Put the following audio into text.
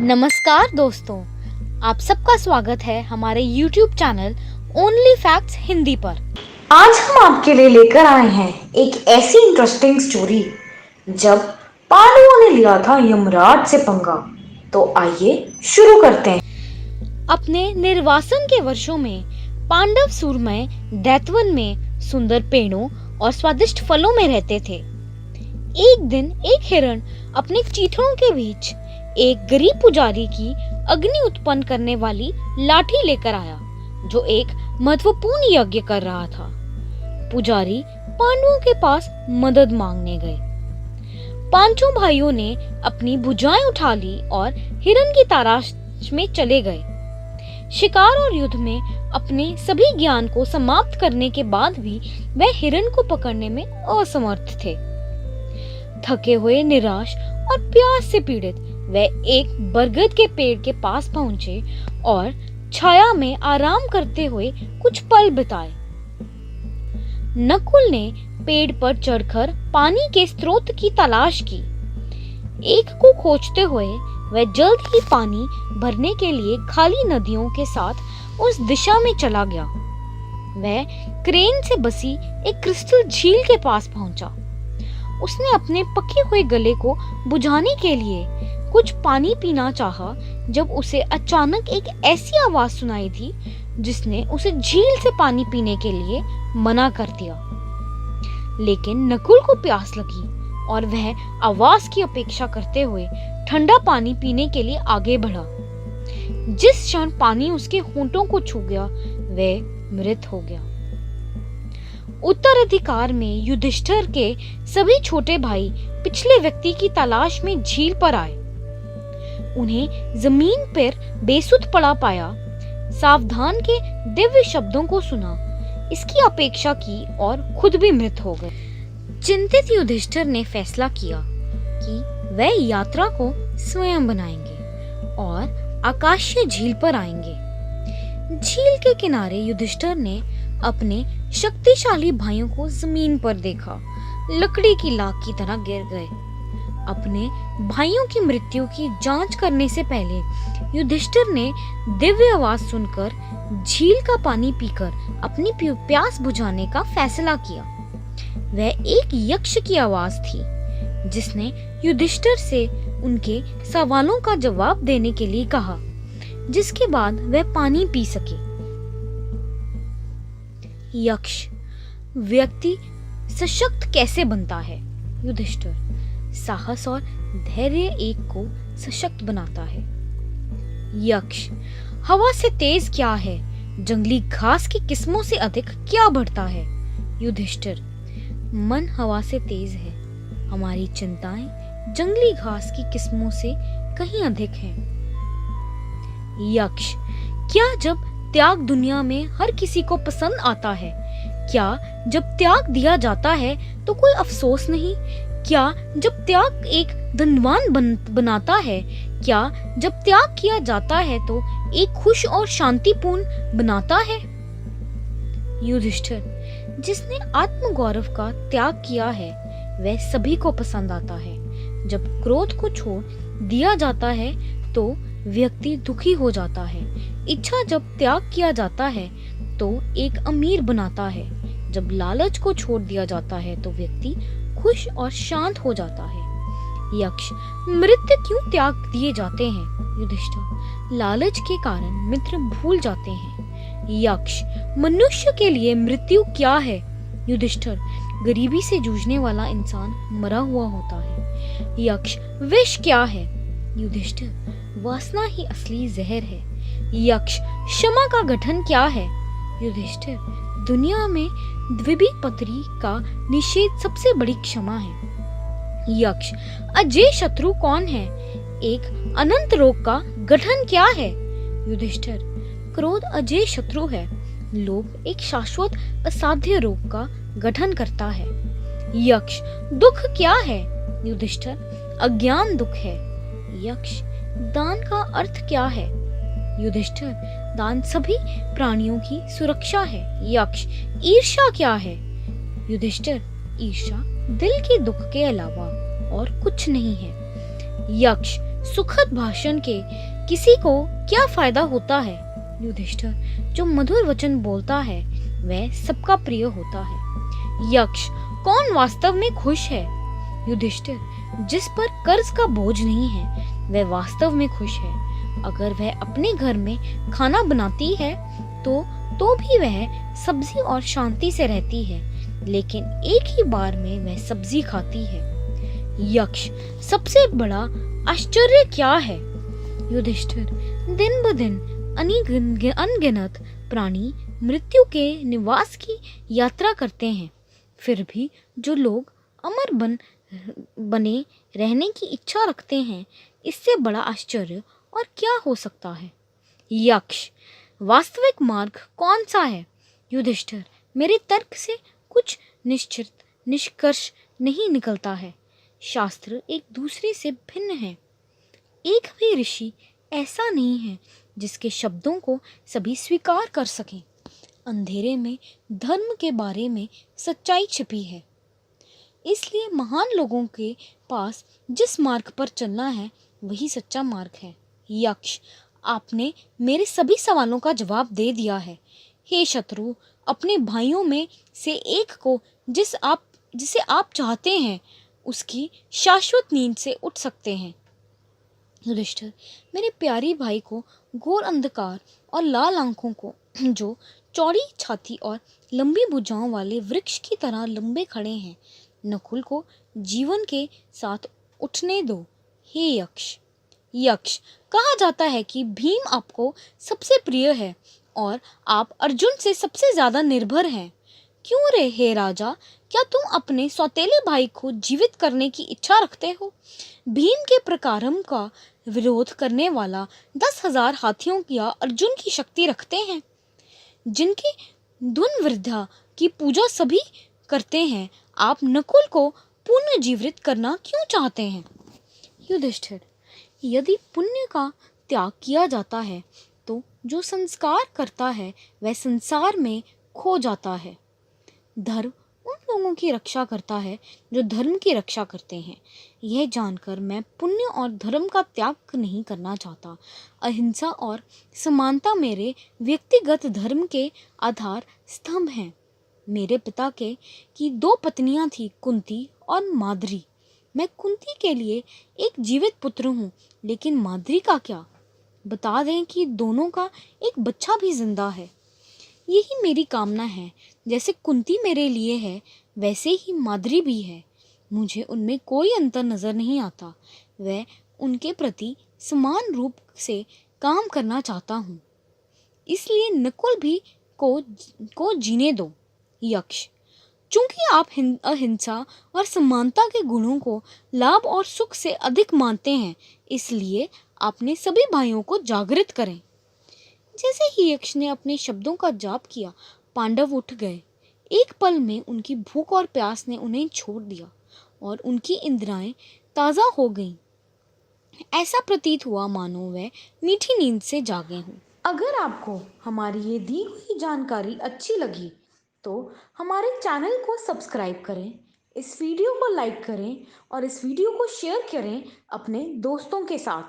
नमस्कार दोस्तों, आप सबका स्वागत है हमारे YouTube channel only facts Hindi पर। आज हम आपके लिए लेकर आए हैं एक ऐसी इंटरेस्टिंग स्टोरी जब पांडवों ने लिया था यमराज से पंगा। तो आइए शुरू करते हैं। अपने निर्वासन के वर्षों में पांडव सूरमय दैत्यवन में सुंदर पेड़ों और स्वादिष्ट फलों में रहते थे। एक दिन एक हिरण अपने चीथड़ों के बीच एक गरीब पुजारी की अग्नि उत्पन्न करने वाली लाठी लेकर आया, जो एक महत्वपूर्ण यज्ञ कर रहा था। पुजारी पांडवों के पास मदद मांगने गए। पांचों भाइयों ने अपनी भुजाएं उठा ली और हिरण की तलाश में चले गए। शिकार और युद्ध में अपने सभी ज्ञान को समाप्त करने के बाद भी वह हिरण को पकड़ने में असमर्थ थे। थके हुए, निराश और प्यास से पीड़ित वह एक बरगद के पेड़ के पास पहुंचे और छाया में आराम करते हुए कुछ पल बिताए। नकुल ने पेड़ पर चढ़कर पानी के स्रोत की तलाश की। एक को खोजते हुए वह जल्द ही पानी भरने के लिए खाली नदियों के साथ उस दिशा में चला गया। वह क्रेन से बसी एक क्रिस्टल झील के पास पहुंचा। उसने अपने पके हुए गले को बुझाने के लिए कुछ पानी पीना चाहा, जब उसे अचानक एक ऐसी आवाज सुनाई थी जिसने उसे झील से पानी पीने के लिए मना कर दिया। लेकिन नकुल को प्यास लगी और वह आवाज की अपेक्षा करते हुए ठंडा पानी पीने के लिए आगे बढ़ा। जिस क्षण पानी उसके होंठों को छू गया, वह मृत हो गया। उत्तराधिकार में युधिष्ठिर के सभी छोटे भाई पिछले व्यक्ति की तलाश में झील पर आए। उन्हें जमीन पर बेसुध पड़ा पाया, सावधान के दिव्य शब्दों को सुना, इसकी अपेक्षा की और खुद भी मृत हो गए। चिंतित युधिष्ठिर ने फैसला किया कि वह यात्रा को स्वयं बनाएंगे और आकाशीय झील पर आएंगे। झील के किनारे युधिष्ठिर ने अपने शक्तिशाली भाइयों को जमीन पर देखा, लकड़ी की लाख की तरह गिर गए। अपने भाइयों की मृत्यु की जांच करने से पहले युधिष्ठिर ने दिव्य आवाज सुनकर झील का पानी पीकर अपनी प्यास बुझाने का फैसला किया। वह एक यक्ष की आवाज थी जिसने युधिष्ठिर से उनके सवालों का जवाब देने के लिए कहा, जिसके बाद वह पानी पी सके। यक्ष: व्यक्ति सशक्त कैसे बनता है? युधिष्ठिर: साहस और धैर्य एक को सशक्त बनाता है। यक्ष: हवा से तेज क्या है? जंगली घास की किस्मों से अधिक क्या बढ़ता है? युधिष्ठिर: मन हवा से तेज है, हमारी चिंताएं जंगली घास की किस्मों से कहीं अधिक हैं। यक्ष: क्या जब त्याग दुनिया में हर किसी को पसंद आता है? क्या जब त्याग दिया जाता है तो कोई अफसोस नहीं? क्या जब त्याग एक धनवान बनाता है? क्या जब त्याग किया जाता है तो एक खुश और शांतिपूर्ण बनाता है? युधिष्ठिर: जिसने आत्मगौरव का त्याग किया है वह सभी को पसंद आता है। जब क्रोध को छोड़ दिया जाता है तो व्यक्ति दुखी हो जाता है। इच्छा जब त्याग किया जाता है तो एक अमीर बनाता है। जब लालच को छोड़ दिया जाता है तो व्यक्ति खुश और शांत हो जाता है। यक्ष: मृत्यु क्यों त्याग दिए जाते हैं? युधिष्ठिर: लालच के कारण मित्र भूल जाते हैं। यक्ष: मनुष्य के लिए मृत्यु क्या है? युधिष्ठिर: गरीबी से जूझने वाला इंसान मरा हुआ होता है। यक्ष: विष क्या है? युधिष्ठिर: वासना ही असली जहर है। यक्ष: क्षमा का गठन क्या है? युधिष्ठिर: दुनिया में द्विबीपत्री का निषेध सबसे बड़ी क्षमा है। यक्ष: अजय शत्रु कौन है? एक अनंत रोग का गठन क्या है? युधिष्ठिर: क्रोध अजय शत्रु है। लोभ एक शाश्वत असाध्य रोग का गठन करता है। यक्ष: दुख क्या है? युधिष्ठिर: अज्ञान दुख है। यक्ष: दान का अर्थ क्या है? युधिष्ठिर: दान सभी प्राणियों की सुरक्षा है। यक्ष: ईर्ष्या क्या है? युधिष्ठिर: ईर्ष्या दिल के दुख के अलावा और कुछ नहीं है। यक्ष: सुखद भाषण के किसी को क्या फायदा होता है? युधिष्ठिर, जो मधुर वचन बोलता है वह सबका प्रिय होता है। यक्ष, कौन वास्तव में खुश है? युधिष्ठिर, जिस पर कर्ज का बोझ नहीं है वह वास्तव में खुश है। अगर वह अपने घर में खाना बनाती है तो भी वह सब्जी और शांति से रहती है, लेकिन एक ही बार में वह सब्जी खाती है। यक्ष, सबसे बड़ा आश्चर्य क्या है? युधिष्ठिर, दिन ब दिन अनगिनत प्राणी मृत्यु के निवास की यात्रा करते हैं, फिर भी जो लोग अमर बने रहने की इच्छा रखते हैं, इससे बड़ा आश्चर्य और क्या हो सकता है? यक्ष, वास्तविक मार्ग कौन सा है? युधिष्ठिर, मेरे तर्क से कुछ निश्चित निष्कर्ष नहीं निकलता है। शास्त्र एक दूसरे से भिन्न है। एक भी ऋषि ऐसा नहीं है जिसके शब्दों को सभी स्वीकार कर सकें। अंधेरे में धर्म के बारे में सच्चाई छिपी है, इसलिए महान लोगों के पास जिस मार्ग पर चलना है वही सच्चा मार्ग है। यक्ष, आपने मेरे सभी सवालों का जवाब दे दिया है। हे शत्रु, अपने भाइयों में से एक को जिसे आप चाहते हैं उसकी शाश्वत नींद से उठ सकते हैं। युधिष्ठिर, मेरे प्यारे भाई को घोर अंधकार और लाल आंखों को जो चौड़ी छाती और लंबी भुजाओं वाले वृक्ष की तरह लंबे खड़े हैं, नकुल को जीवन के साथ उठने दो। हे यक्ष, यक्ष, कहा जाता है कि भीम आपको सबसे प्रिय है और आप अर्जुन से सबसे ज्यादा निर्भर हैं। क्यों रे हे राजा, क्या तुम अपने सौतेले भाई को जीवित करने की इच्छा रखते हो? भीम के प्रकारम का विरोध करने वाला 10,000 हाथियों या अर्जुन की शक्ति रखते हैं, जिनकी धुन वृद्धा की पूजा सभी करते हैं। आप नकुल को पुनर्जीवित करना क्यों चाहते हैं? युधिष्ठिर, यदि पुण्य का त्याग किया जाता है तो जो संस्कार करता है वह संसार में खो जाता है। धर्म उन लोगों की रक्षा करता है जो धर्म की रक्षा करते हैं। यह जानकर मैं पुण्य और धर्म का त्याग नहीं करना चाहता। अहिंसा और समानता मेरे व्यक्तिगत धर्म के आधार स्तंभ हैं। मेरे पिता की 2 पत्नियां थी, कुंती और माद्री। मैं कुंती के लिए एक जीवित पुत्र हूँ, लेकिन माद्री का क्या? बता दें कि दोनों का एक बच्चा भी जिंदा है। यही मेरी कामना है। जैसे कुंती मेरे लिए है वैसे ही माद्री भी है। मुझे उनमें कोई अंतर नजर नहीं आता। वह उनके प्रति समान रूप से काम करना चाहता हूँ, इसलिए नकुल भी को जीने दो। यक्ष, चूंकि आप अहिंसा और समानता के गुणों को लाभ और सुख से अधिक मानते हैं, इसलिए आपने सभी भाइयों को जागृत करें। जैसे ही यक्ष ने अपने शब्दों का जाप किया, पांडव उठ गए। एक पल में उनकी भूख और प्यास ने उन्हें छोड़ दिया और उनकी इंद्रियां ताजा हो गईं। ऐसा प्रतीत हुआ मानो वे मीठी नींद से जागे हों। अगर आपको हमारी ये दी हुई जानकारी अच्छी लगी तो हमारे चैनल को सब्सक्राइब करें, इस वीडियो को लाइक करें और इस वीडियो को शेयर करें अपने दोस्तों के साथ।